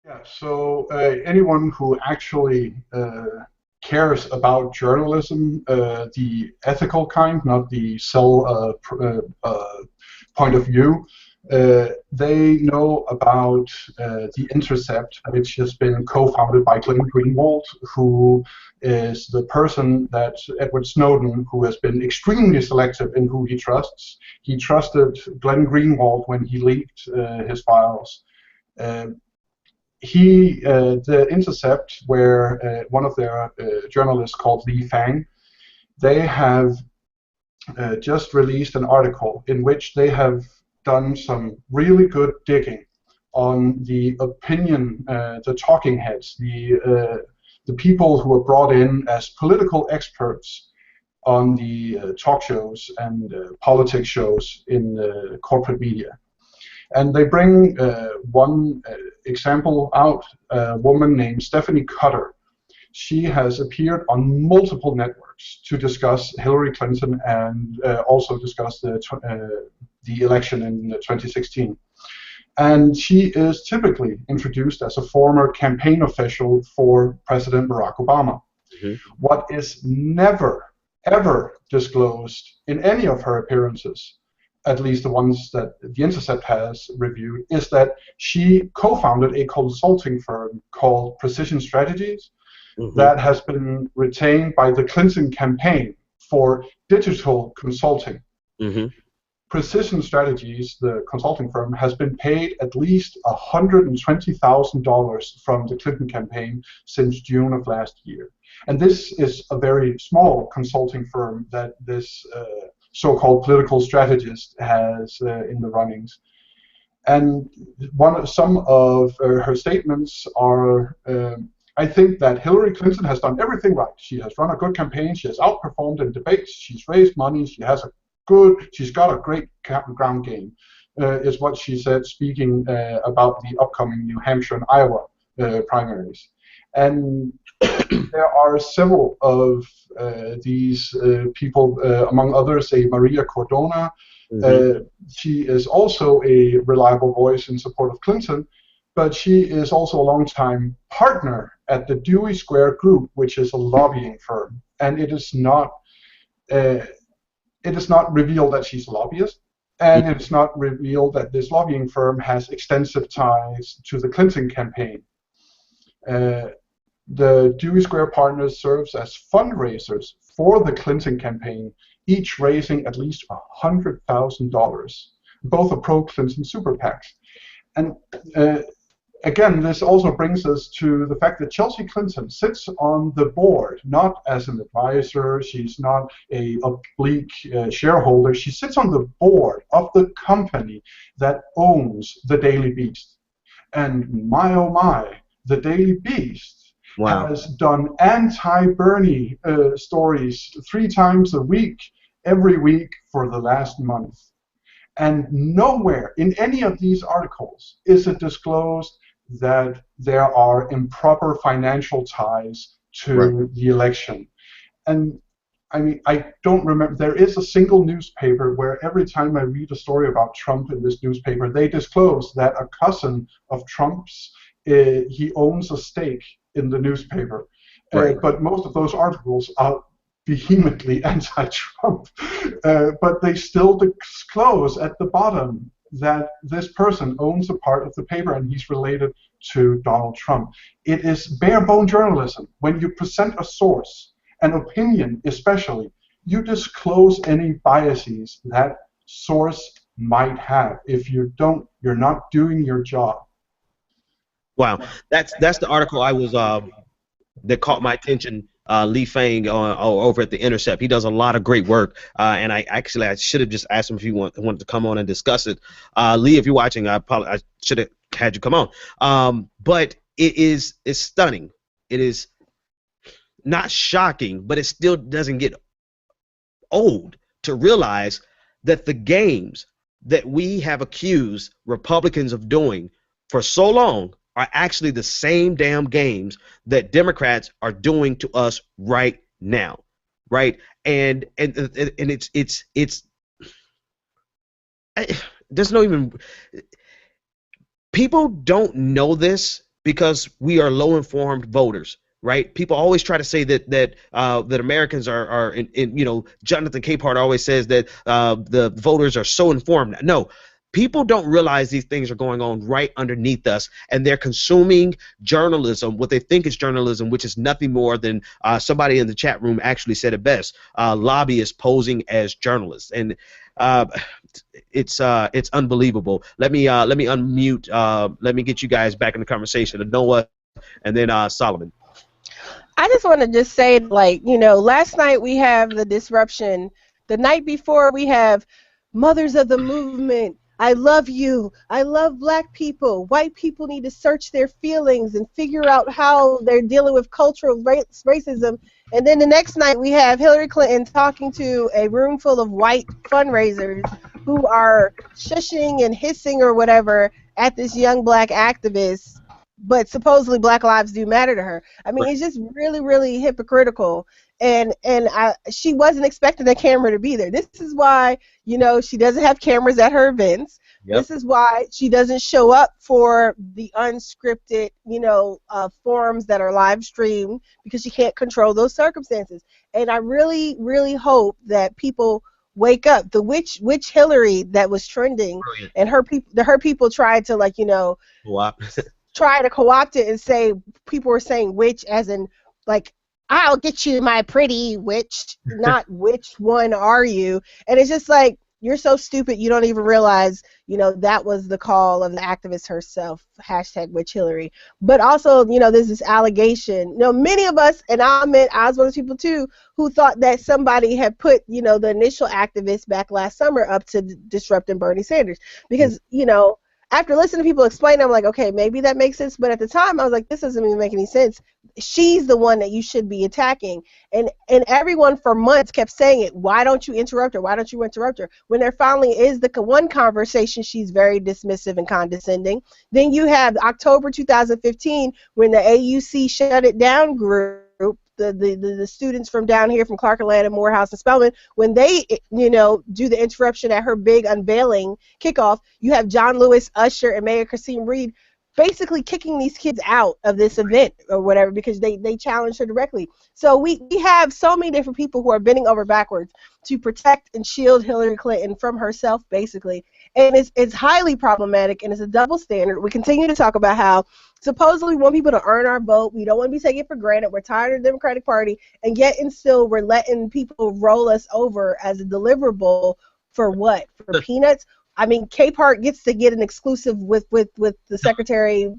Yeah, so anyone who actually cares about journalism, the ethical kind, not the sell point of view, they know about The Intercept, which has been co-founded by Glenn Greenwald, who is the person that Edward Snowden, who has been extremely selective in who he trusts. He trusted Glenn Greenwald when he leaked his files. Uh, the Intercept, where one of their journalists called Li Fang, they have just released an article in which they have done some really good digging on the opinion, the talking heads, the people who are brought in as political experts on the talk shows and politics shows in the corporate media. And they bring one example out, a woman named Stephanie Cutter. She has appeared on multiple networks to discuss Hillary Clinton and also discuss the election in 2016. And she is typically introduced as a former campaign official for President Barack Obama. Mm-hmm. What is never, ever disclosed in any of her appearances, at least the ones that The Intercept has reviewed, is that she co-founded a consulting firm called Precision Strategies. Mm-hmm. That has been retained by the Clinton campaign for digital consulting. Mm-hmm. Precision Strategies, the consulting firm, has been paid at least $120,000 from the Clinton campaign since June of last year. And this is a very small consulting firm that this so-called political strategist has in the runnings. And some of her statements are, I think that Hillary Clinton has done everything right. She has run a good campaign. She has outperformed in debates. She's raised money. She's got a great ground game, is what she said, speaking about the upcoming New Hampshire and Iowa primaries. And there are several of these people, among others, Maria Cordona. Mm-hmm. She is also a reliable voice in support of Clinton, but she is also a longtime partner at the Dewey Square Group, which is a lobbying firm. And it is not revealed that she's a lobbyist, and mm-hmm. It's not revealed that this lobbying firm has extensive ties to the Clinton campaign. The Dewey Square Partners serves as fundraisers for the Clinton campaign, each raising at least $100,000. Both are pro-Clinton super PACs. And again, this also brings us to the fact that Chelsea Clinton sits on the board, not as an advisor. She's not a oblique shareholder. She sits on the board of the company that owns the Daily Beast. And my, oh my, the Daily Beast has done anti-Bernie stories 3 times a week, every week for the last month. And nowhere in any of these articles is it disclosed that there are improper financial ties to the election. And I mean, I don't remember, there is a single newspaper where every time I read a story about Trump in this newspaper, they disclose that a cousin of Trump's, he owns a stake in the newspaper. But most of those articles are vehemently anti-Trump. But they still disclose at the bottom that this person owns a part of the paper and he's related to Donald Trump. It is bare-bone journalism. When you present a source, an opinion especially, you disclose any biases that source might have. If you don't, you're not doing your job. Wow, that's the article I was that caught my attention. Li Fang over at The Intercept. He does a lot of great work, and I should have just asked him if he wanted to come on and discuss it. Lee, if you're watching, I should have had you come on. But it's stunning. It is not shocking, but it still doesn't get old to realize that the games that we have accused Republicans of doing for so long are actually the same damn games that Democrats are doing to us right now, right? And it's there's no even, people don't know this because we are low-informed voters. Right? People always try to say that Americans are you know, Jonathan Capehart always says that the voters are so informed. No, people don't realize these things are going on right underneath us, and they're consuming journalism, what they think is journalism, which is nothing more than somebody in the chat room actually said it best: lobbyists posing as journalists, and it's unbelievable. Let me unmute. Let me get you guys back in the conversation. Noah, and then Solomon. I just want to just say, like, you know, last night we have the disruption. The night before we have Mothers of the Movement. I love you. I love black people. White people need to search their feelings and figure out how they're dealing with cultural racism. And then the next night we have Hillary Clinton talking to a room full of white fundraisers who are shushing and hissing or whatever at this young black activist. But supposedly Black Lives do matter to her. I mean, it's just really, really hypocritical. And she wasn't expecting the camera to be there. This is why, you know, she doesn't have cameras at her events. Yep. This is why she doesn't show up for the unscripted, you know, forums that are live streamed, because she can't control those circumstances. And I really, really hope that people wake up. The witch Hillary that was trending, brilliant. And her people tried to, like, you know, try to co-opt it and say, people were saying witch as in, like, I'll get you, my pretty witch, not which one are you. And it's just like, you're so stupid you don't even realize, you know, that was the call of the activist herself, #witch Hillary. But also, you know, there's this allegation. You know, many of us, and I was one of those people too, who thought that somebody had put, you know, the initial activists back last summer up to disrupting Bernie Sanders. Because, you know, after listening to people explain, I'm like, okay, maybe that makes sense. But at the time, I was like, this doesn't even make any sense. She's the one that you should be attacking. And everyone for months kept saying it. Why don't you interrupt her? Why don't you interrupt her? When there finally is the one conversation, she's very dismissive and condescending. Then you have October 2015, when the AUC shut it down group, the students from down here, from Clark Atlanta, Morehouse, and Spelman, when they, you know, do the interruption at her big unveiling kickoff, you have John Lewis, Usher, and Mayor Kasim Reed basically kicking these kids out of this event or whatever because they challenged her directly. So we have so many different people who are bending over backwards to protect and shield Hillary Clinton from herself, basically. And it's highly problematic, and it's a double standard. We continue to talk about how supposedly we want people to earn our vote. We don't want to be taken for granted. We're tired of the Democratic Party, and yet and still we're letting people roll us over as a deliverable for what? For peanuts? I mean, Capehart gets to get an exclusive with the secretary,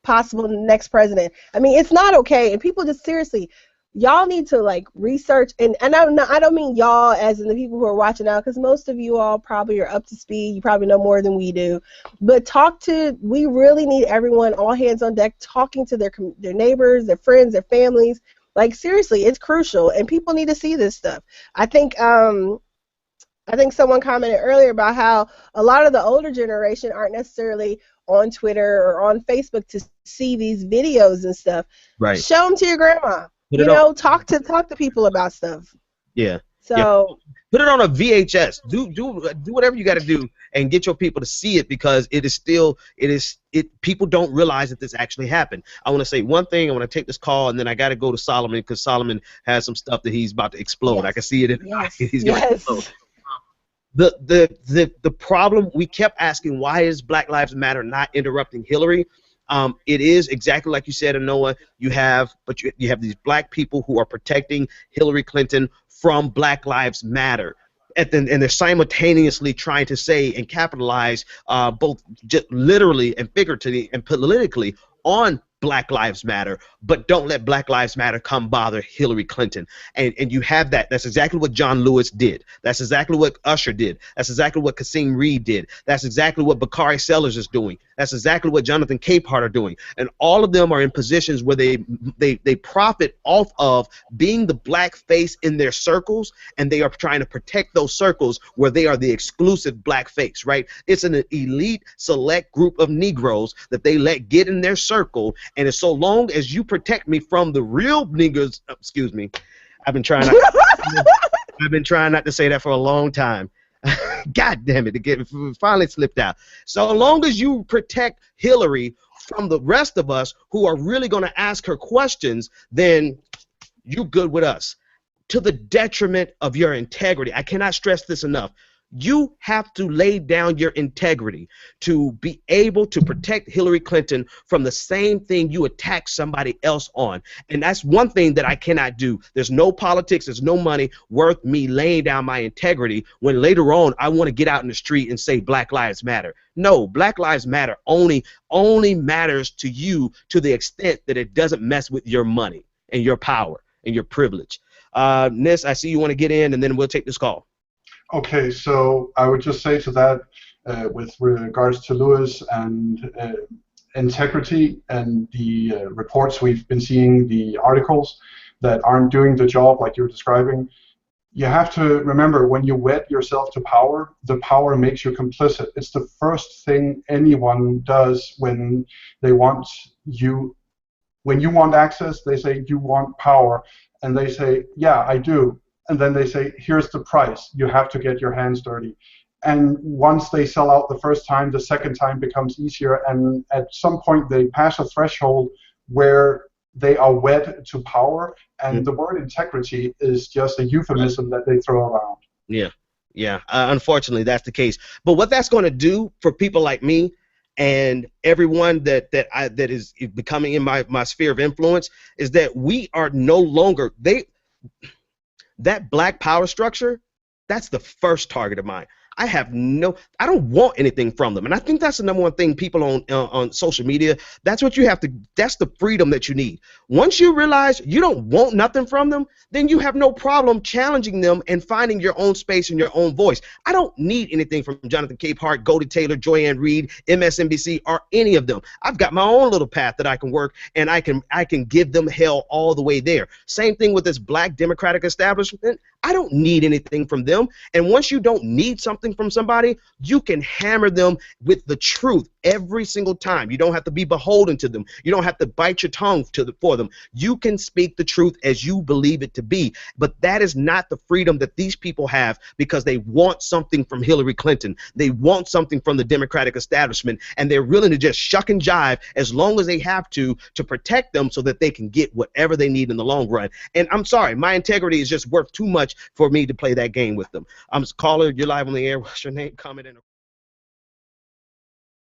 possible next president. I mean, it's not okay, and people just seriously, y'all need to, like, research, and I don't mean y'all as in the people who are watching now, because most of you all probably are up to speed. You probably know more than we do, but we really need everyone, all hands on deck, talking to their neighbors, their friends, their families. Like, seriously, it's crucial, and people need to see this stuff. I think someone commented earlier about how a lot of the older generation aren't necessarily on Twitter or on Facebook to see these videos and stuff. Right. Show them to your grandma. You know, talk to people about stuff. Yeah. So yeah. Put it on a VHS. Do whatever you got to do and get your people to see it, because people don't realize that this actually happened. I want to say one thing. I want to take this call, and then I got to go to Solomon, because Solomon has some stuff that he's about to explode. Yes. I can see it in his eyes. He's going to explode. The problem, we kept asking, why is Black Lives Matter not interrupting Hillary? It is exactly like you said, Noah. You have these black people who are protecting Hillary Clinton from Black Lives Matter, and they're simultaneously trying to say and capitalize both literally and figuratively and politically on Black Lives Matter, but don't let Black Lives Matter come bother Hillary Clinton. And you have that. That's exactly what John Lewis did. That's exactly what Usher did. That's exactly what Kasim Reed did. That's exactly what Bakari Sellers is doing. That's exactly what Jonathan Capehart are doing. And all of them are in positions where they profit off of being the black face in their circles, and they are trying to protect those circles where they are the exclusive black face, right? It's an elite, select group of Negroes that they let get in their circle. And as so long as you protect me from the real niggas, excuse me, I've been trying not to say that for a long time. God damn it, it finally slipped out. So long as you protect Hillary from the rest of us who are really going to ask her questions, then you good with us. To the detriment of your integrity. I cannot stress this enough. You have to lay down your integrity to be able to protect Hillary Clinton from the same thing you attack somebody else on. And that's one thing that I cannot do. There's no politics, there's no money worth me laying down my integrity when later on I want to get out in the street and say Black Lives Matter. No, Black Lives Matter only matters to you to the extent that it doesn't mess with your money and your power and your privilege. Nis, I see you want to get in, and then we'll take this call. Okay, so I would just say to that, with regards to Lewis and integrity and the reports we've been seeing, the articles that aren't doing the job like you're describing, you have to remember when you wed yourself to power, the power makes you complicit. It's the first thing anyone does when they want you. When you want access, they say you want power, and they say, yeah, I do. And then they say, here's the price. You have to get your hands dirty. And once they sell out the first time, the second time becomes easier. And at some point, they pass a threshold where they are wed to power. And the word integrity is just a euphemism that they throw around. Yeah, yeah. Unfortunately, that's the case. But what that's going to do for people like me and everyone that is becoming in my sphere of influence is that we are no longer that black power structure, that's the first target of mine. I don't want anything from them. And I think that's the number one thing people on social media, that's what you have to, that's the freedom that you need. Once you realize you don't want nothing from them, then you have no problem challenging them and finding your own space and your own voice. I don't need anything from Jonathan Capehart, Goldie Taylor, Joyanne Reed, MSNBC, or any of them. I've got my own little path that I can work, and I can give them hell all the way there. Same thing with this black Democratic establishment. I don't need anything from them. And once you don't need something from somebody, you can hammer them with the truth every single time. You don't have to be beholden to them. You don't have to bite your tongue for them. You can speak the truth as you believe it to be. But that is not the freedom that these people have because they want something from Hillary Clinton. They want something from the Democratic establishment, and they're willing to just shuck and jive as long as they have to protect them so that they can get whatever they need in the long run. And I'm sorry, my integrity is just worth too much for me to play that game with them. I'm caller, you're live on the air. What's your name? Comment in.